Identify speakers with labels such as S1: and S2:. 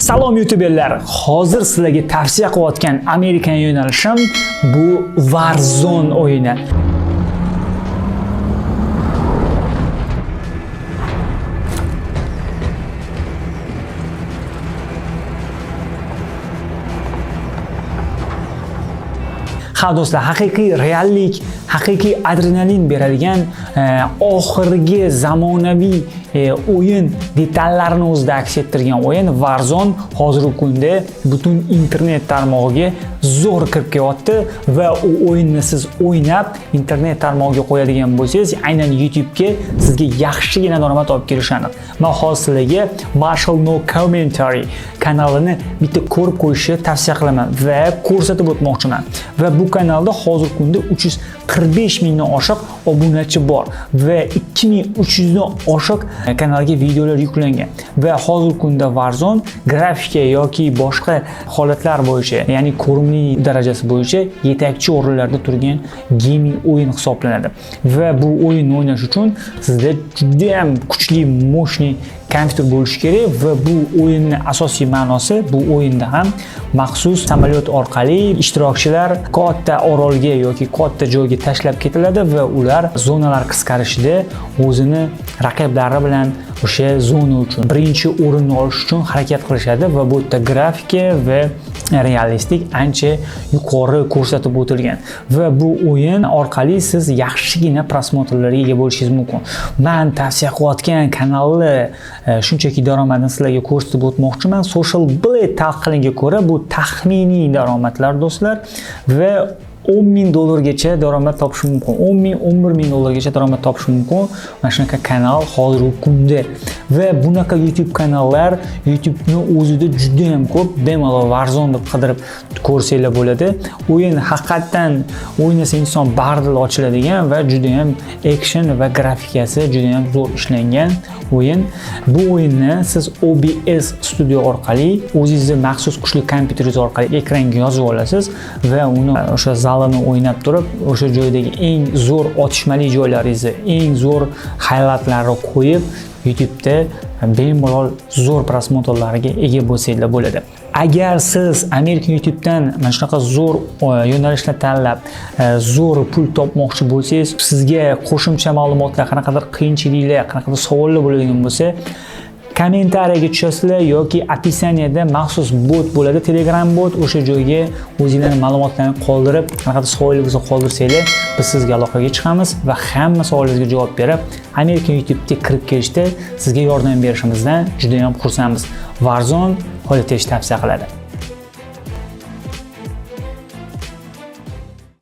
S1: Salom YouTuberlar, hozir sizlarga tavsiya qilayotgan Amerikan yo'nalishim bu Warzone o'yini. Ha do'stlar, haqiqiy reallik, haqiqiy adrenalin beradigan oxirgi zamonaviy o'yin detallarini o'zida aks ettirgan o'yin Warzone hozirgi kunda butun internet tarmog'iga zo'r kirib kelyapti va u o'yinni siz o'ynab internet tarmog'iga qo'yadigan bo'lsangiz, aynan YouTube'ga sizga yaxshigina daromad olib kelishi aniq. Men hozir sizlarga Marshall No Commentary kanalini bitta ko'rib qo'yishni tavsiya qilaman va ko'rsatib o'tmoqchiman. Va bu kanalda hozirgi kunda 345 mingdan oshiq obunachi bor va 2300 dan oshiq kanalga videolar yuklangan. Va hozirgi kunda Warzone grafika yoki boshqa holatlar bo'yicha, ya'ni ko'rimli darajasi bo'yicha yetakchi o'rinlarda turgan gaming o'yin hisoblanadi. Va bu o'yinni o'ynash uchun sizda juda ham kuchli, mo'shni kompyuter bo'lishi kerak va bu o'yinning asosiy ma'nosi, bu o'yinda ham maxsus samolyot orqali ishtirokchilar katta orolga yoki katta joyga tashlab ketiladi va ular zonalar qisqarishida o'zini raqiblari bilan o'sha zona uchun birinchi o'rinni olish uchun harakat qilishadi va bu yerda grafika va realistik ancha yuqori ko'rsatib o'tilgan va bu o'yin orqali siz yaxshigina prosmotrlarga ega bo'lishingiz mumkin. Men tavsiya qilayotgan kanalni shunchaki daromadini sizlarga ko'rsatib o'tmoqchiman. Social Blade talqiniga ko'ra bu taxminiy daromadlar do'stlar va $10,000 daromad topish mumkin. 10 ming, 11 ming dollargacha daromad topish mumkin. Mana shunaqa kanal hozirgi kunda. Va bunaqa YouTube kanallar YouTube'ni o'zida juda ham ko'p. Bemalol Warzone deb qidirib ko'rsanglar bo'ladi. O'yin haqiqatan o'ynasa inson bardil ochiladigan va juda ham action va grafikasi juda ham zo'r ishlangan o'yin. Bu o'yinni siz OBS Studio orqali o'zingizning maxsus kuchli kompyuteringiz orqali ekranga yozib olasiz va uni o'sha zalini o'ynab turib, o'sha joydagi eng zo'r otishmali joylaringizni, eng zo'r highlightlarni qo'yib, YouTube'da bemalol zo'r prosmotrlarga ega bo'lsanglar bo'ladi. Agar siz Amerikan YouTube'dan mana shunaqa zo'r yo'nalishni tanlab, zo'r pul topmoqchi bo'lsangiz, sizga qo'shimcha ma'lumotlar, qanaqadir qiyinchiliklar, qanaqadir savollar bo'ladigan bo'lsa, kommentariyaga tushasizlar yoki opisaniyada maxsus bot bo'ladi, Telegram bot, o'sha joyga o'zingizlarning ma'lumotlarni qoldirib, qanaqadir savollar bo'lsa qoldirsanglar, biz sizga aloqaga chiqamiz va hamma savollaringizga javob berib, Amerikan YouTube'ga kirib kelishda sizga yordam berishimizdan juda ham xursandmiz. Warzone qo'lga tavsiya qiladi.